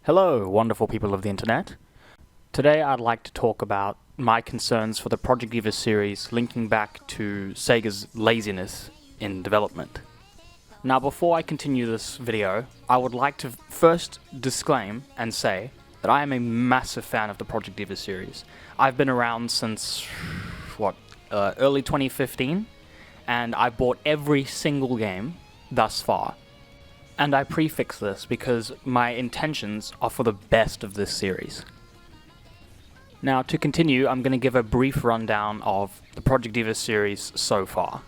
Hello, wonderful people of the internet. Today I'd like to talk about my concerns for the Project Diva series linking back to Sega's laziness in development. Now before I continue this video, I would like to first disclaim and say that I am a massive fan of the Project Diva series. I've been around since, early 2015, and I've bought every single game thus far. And I prefix this because my intentions are for the best of this series. Now, to continue, I'm going to give a brief rundown of the Project Diva series so far.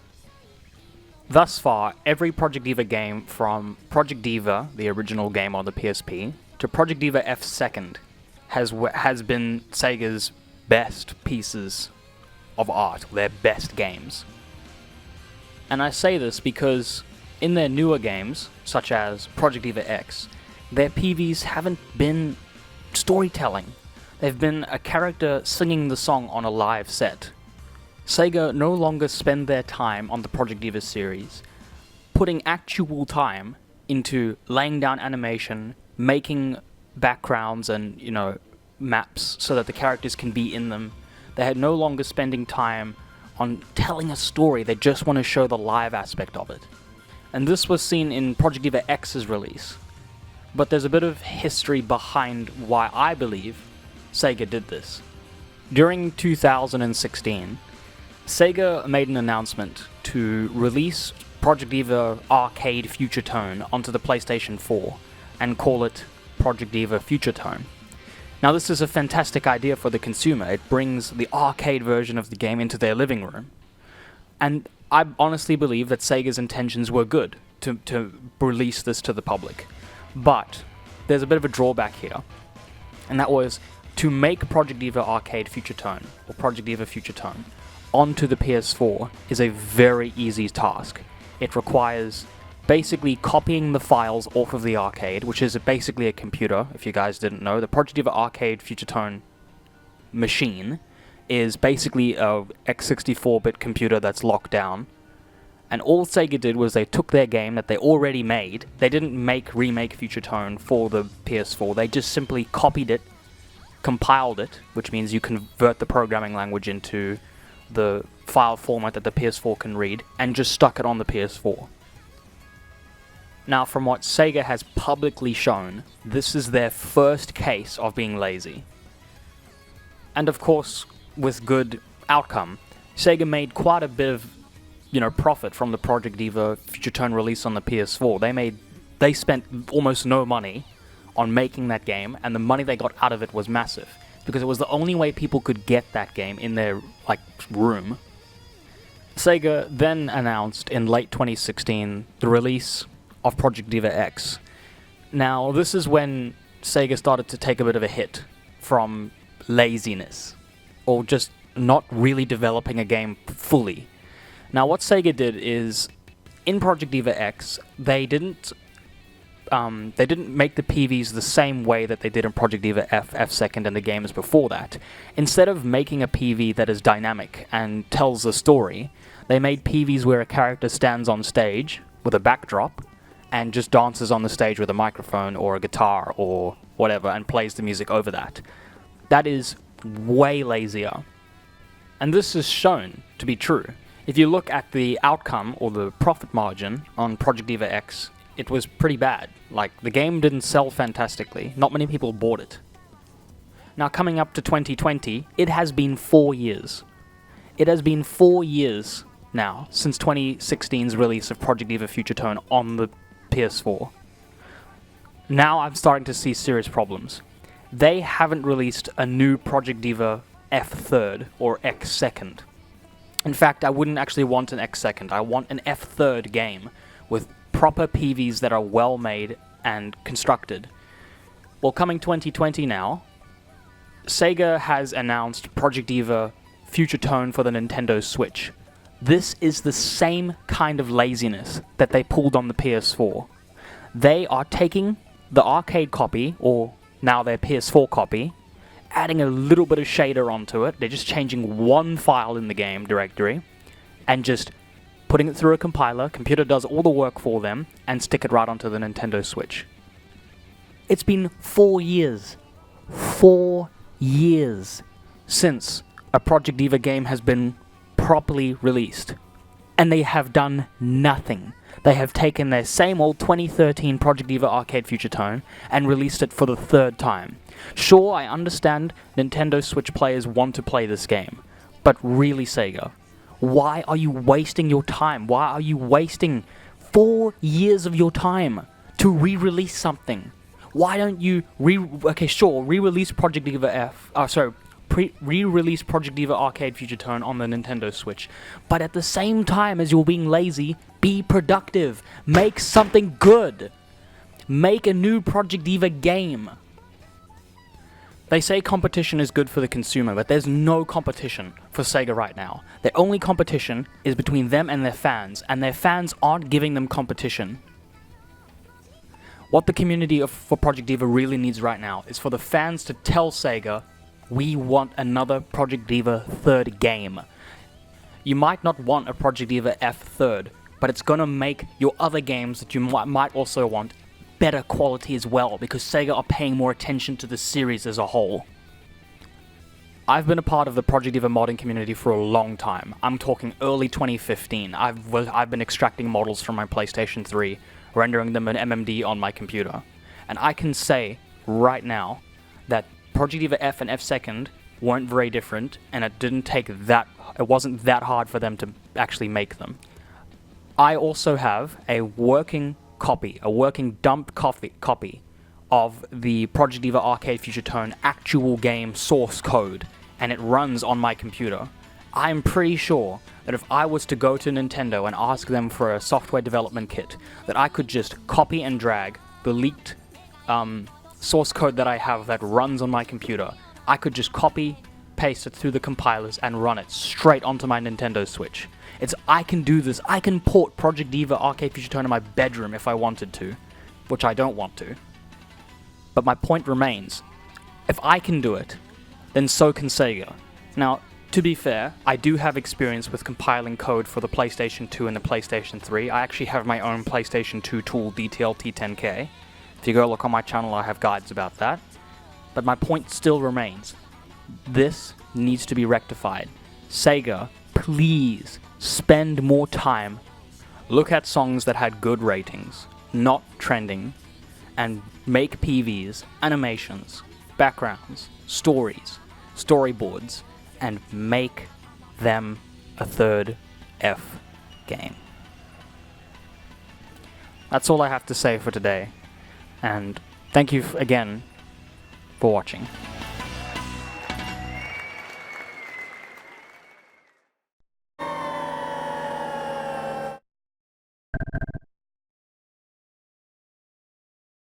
Thus far, every Project Diva game from Project Diva, the original game on the PSP, to Project Diva F Second has been Sega's best pieces of art, their best games. And I say this because in their newer games, such as Project Diva X, their PVs haven't been storytelling. They've been a character singing the song on a live set. Sega no longer spend their time on the Project Diva series putting actual time into laying down animation, making backgrounds and, maps so that the characters can be in them. They had no longer spending time on telling a story, they just want to show the live aspect of it. And this was seen in Project Diva X's release. But there's a bit of history behind why I believe Sega did this. During 2016, Sega made an announcement to release Project Diva Arcade Future Tone onto the PlayStation 4 and call it Project Diva Future Tone. Now this is a fantastic idea for the consumer. It brings the arcade version of the game into their living room. And I honestly believe that Sega's intentions were good to release this to the public. But there's a bit of a drawback here, and that was to make Project Diva Arcade Future Tone, or Project Diva Future Tone, onto the PS4 is a very easy task. It requires basically copying the files off of the arcade, which is basically a computer, if you guys didn't know. The Project Diva Arcade Future Tone machine is basically a x64-bit computer that's locked down. And all Sega did was they took their game that they already made. They didn't remake Future Tone for the PS4. They just simply copied it, compiled it, which means you convert the programming language into the file format that the PS4 can read, and just stuck it on the PS4. Now, from what Sega has publicly shown, this is their first case of being lazy. And of course, with good outcome, Sega made quite a bit of, profit from the Project Diva Future Tone release on the PS4. They spent almost no money on making that game, and the money they got out of it was massive, because it was the only way people could get that game in their, room. Sega then announced in late 2016 the release of Project Diva X. Now, this is when Sega started to take a bit of a hit from laziness, or just not really developing a game fully. Now, what Sega did is, in Project Diva X, they didn't make the PVs the same way that they did in Project Diva F Second and the games before that. Instead of making a PV that is dynamic and tells a story, they made PVs where a character stands on stage with a backdrop and just dances on the stage with a microphone or a guitar or whatever and plays the music over that. That is way lazier. And this is shown to be true. If you look at the outcome or the profit margin on Project Diva X, it was pretty bad. The game didn't sell fantastically. Not many people bought it. Now, coming up to 2020, it has been 4 years. It has been 4 years now since 2016's release of Project Diva Future Tone on the PS4. Now I'm starting to see serious problems. They haven't released a new Project Diva F Third or X Second. In fact, I wouldn't actually want an X Second. I want an F Third game with proper PVs that are well made and constructed. Well, coming 2020 now, Sega has announced Project Diva Future Tone for the Nintendo Switch. This is the same kind of laziness that they pulled on the PS4. They are taking the arcade copy, or now their PS4 copy, adding a little bit of shader onto it. They're just changing one file in the game directory, and just putting it through a compiler. Computer does all the work for them, and stick it right onto the Nintendo Switch. It's been 4 years. 4 years since a Project Diva game has been properly released. And they have done nothing. They have taken their same old 2013 Project Diva Arcade Future Tone and released it for the 3rd time. Sure, I understand Nintendo Switch players want to play this game, but really, Sega, why are you wasting your time? Why are you wasting 4 years of your time to re-release something? Why don't you re-release Project Diva re-release Project Diva Arcade Future Tone on the Nintendo Switch, but at the same time as you're being lazy, be productive. Make something good. Make a new Project Diva game. They say competition is good for the consumer, but there's no competition for Sega right now. Their only competition is between them and their fans aren't giving them competition. What the community for Project Diva really needs right now is for the fans to tell Sega, we want another Project Diva 3rd game. You might not want a Project Diva F 3rd, but it's gonna make your other games that you might also want better quality as well, because Sega are paying more attention to the series as a whole. I've been a part of the Project Diva modding community for a long time. I'm talking early 2015. I've been extracting models from my PlayStation 3, rendering them in MMD on my computer. And I can say right now that Project Diva F and F Second weren't very different, and it wasn't that hard for them to actually make them. I also have a working dump copy of the Project Diva Arcade Future Tone actual game source code, and it runs on my computer. I'm pretty sure that if I was to go to Nintendo and ask them for a software development kit, that I could just copy and drag the leaked source code that I have that runs on my computer. I could just copy, paste it through the compilers and run it straight onto my Nintendo Switch. I can do this. I can port Project Diva Arcade Future Tone in my bedroom if I wanted to, which I don't want to. But my point remains. If I can do it, then so can Sega. Now, to be fair, I do have experience with compiling code for the PlayStation 2 and the PlayStation 3. I actually have my own PlayStation 2 tool, DTL-T10K. If you go look on my channel, I have guides about that. But my point still remains. This needs to be rectified. Sega, please spend more time. Look at songs that had good ratings, not trending, and make PVs, animations, backgrounds, stories, storyboards, and make them a 3rd F game. That's all I have to say for today, and thank you again for watching.